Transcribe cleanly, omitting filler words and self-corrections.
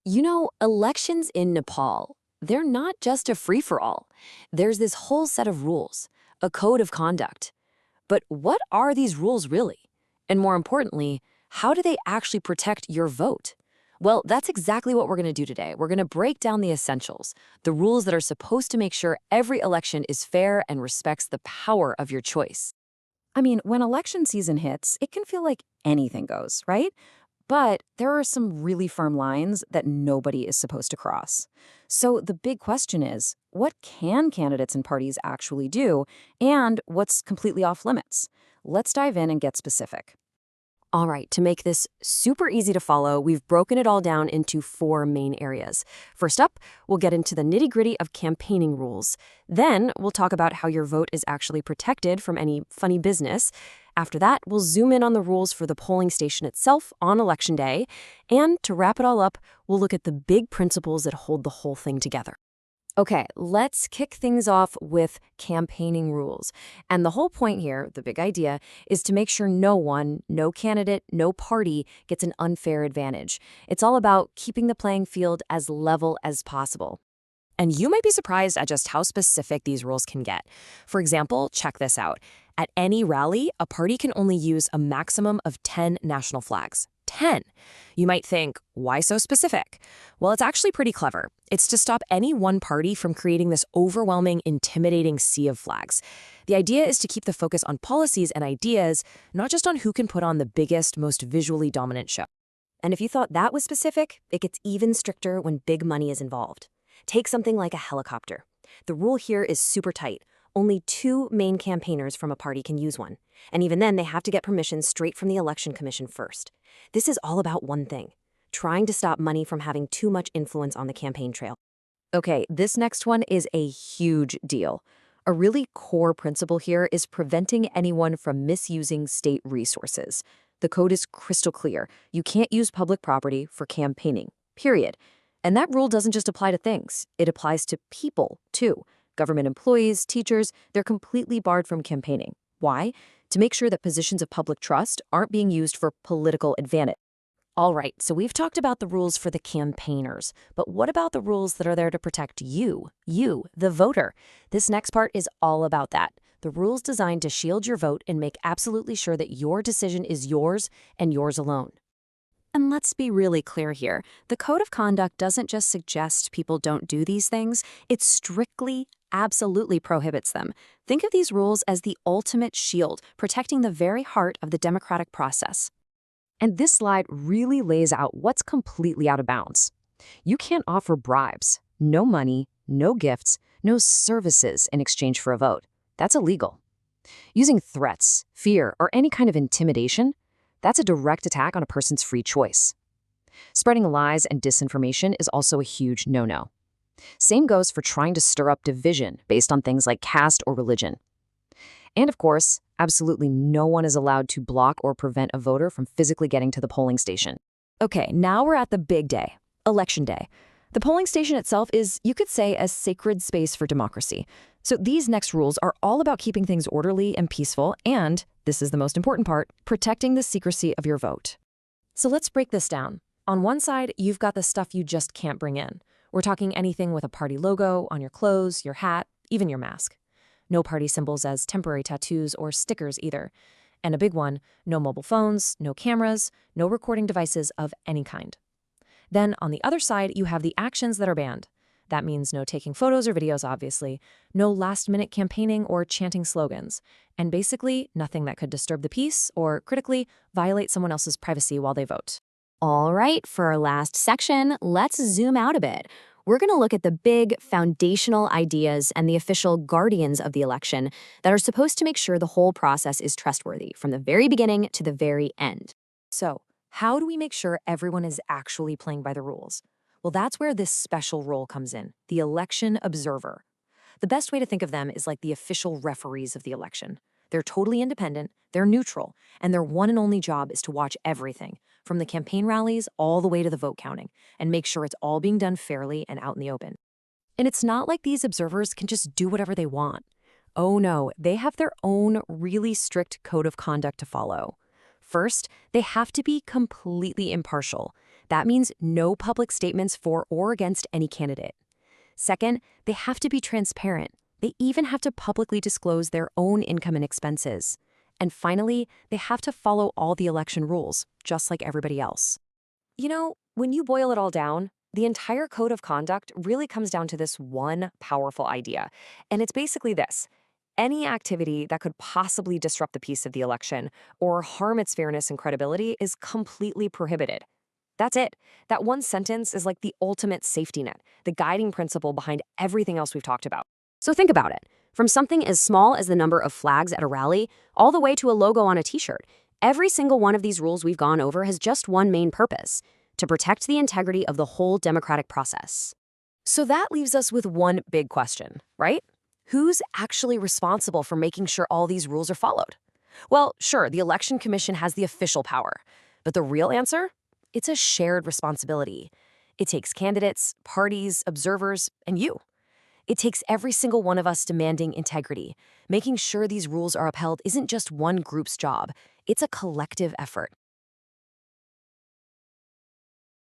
Elections in Nepal, they're not just a free-for-all. There's this whole set of rules, a code of conduct. But what are these rules really? And more importantly, how do they actually protect your vote? Well, that's exactly what we're going to do today. We're going to break down the essentials, the rules that are supposed to make sure every election is fair and respects the power of your choice. I mean, when election season hits, it can feel like anything goes, right? But there are some really firm lines that nobody is supposed to cross. So the big question is, what can candidates and parties actually do, and what's completely off limits? Let's dive in and get specific. All right, to make this super easy to follow, we've broken it all down into four main areas. First up, we'll get into the nitty-gritty of campaigning rules. Then we'll talk about how your vote is actually protected from any funny business. After that, we'll zoom in on the rules for the polling station itself on Election Day. And to wrap it all up, we'll look at the big principles that hold the whole thing together. Okay, let's kick things off with campaigning rules. And the whole point here, the big idea, is to make sure no one, no candidate, no party gets an unfair advantage. It's all about keeping the playing field as level as possible. And you might be surprised at just how specific these rules can get. For example, check this out. At any rally, a party can only use a maximum of 10 national flags. 10. You might think, why so specific? Well, it's actually pretty clever. It's to stop any one party from creating this overwhelming, intimidating sea of flags. The idea is to keep the focus on policies and ideas, not just on who can put on the biggest, most visually dominant show. And if you thought that was specific, it gets even stricter when big money is involved. Take something like a helicopter. The rule here is super tight. Only 2 main campaigners from a party can use one. And even then, they have to get permission straight from the Election Commission first. This is all about one thing, trying to stop money from having too much influence on the campaign trail. Okay, this next one is a huge deal. A really core principle here is preventing anyone from misusing state resources. The code is crystal clear. You can't use public property for campaigning, period. And that rule doesn't just apply to things. It applies to people, too. Government employees, teachers, they're completely barred from campaigning. Why? To make sure that positions of public trust aren't being used for political advantage. All right, so we've talked about the rules for the campaigners, but what about the rules that are there to protect you, the voter? This next part is all about that. The rules designed to shield your vote and make absolutely sure that your decision is yours and yours alone. And let's be really clear here. The Code of Conduct doesn't just suggest people don't do these things. It strictly, absolutely prohibits them. Think of these rules as the ultimate shield, protecting the very heart of the democratic process. And this slide really lays out what's completely out of bounds. You can't offer bribes, no money, no gifts, no services in exchange for a vote. That's illegal. Using threats, fear, or any kind of intimidation, that's a direct attack on a person's free choice. Spreading lies and disinformation is also a huge no-no. Same goes for trying to stir up division based on things like caste or religion. And of course, absolutely no one is allowed to block or prevent a voter from physically getting to the polling station. Okay, now we're at the big day, Election Day. The polling station itself is, you could say, a sacred space for democracy. So these next rules are all about keeping things orderly and peaceful and, this is the most important part, protecting the secrecy of your vote. So let's break this down. On one side, you've got the stuff you just can't bring in. We're talking anything with a party logo on your clothes, your hat, even your mask. No party symbols as temporary tattoos or stickers either. And a big one, no mobile phones, no cameras, no recording devices of any kind. Then on the other side, you have the actions that are banned. That means no taking photos or videos, obviously, no last-minute campaigning or chanting slogans, and basically nothing that could disturb the peace or, critically, violate someone else's privacy while they vote. All right, for our last section, let's zoom out a bit. We're going to look at the big foundational ideas and the official guardians of the election that are supposed to make sure the whole process is trustworthy from the very beginning to the very end. So, how do we make sure everyone is actually playing by the rules? Well, that's where this special role comes in, the election observer. The best way to think of them is like the official referees of the election. They're totally independent, they're neutral, and their one and only job is to watch everything, from the campaign rallies all the way to the vote counting, and make sure it's all being done fairly and out in the open. And it's not like these observers can just do whatever they want. Oh no, they have their own really strict code of conduct to follow. First, they have to be completely impartial. That means no public statements for or against any candidate. Second, they have to be transparent. They even have to publicly disclose their own income and expenses. And finally, they have to follow all the election rules, just like everybody else. When you boil it all down, the entire code of conduct really comes down to this one powerful idea. And it's basically this: any activity that could possibly disrupt the peace of the election or harm its fairness and credibility is completely prohibited. That's it. That one sentence is like the ultimate safety net, the guiding principle behind everything else we've talked about. So think about it. From something as small as the number of flags at a rally, all the way to a logo on a t-shirt, every single one of these rules we've gone over has just one main purpose: to protect the integrity of the whole democratic process. So that leaves us with one big question, right? Who's actually responsible for making sure all these rules are followed? Well, sure, the Election Commission has the official power. But the real answer? It's a shared responsibility. It takes candidates, parties, observers, and you. It takes every single one of us demanding integrity. Making sure these rules are upheld isn't just one group's job. It's a collective effort.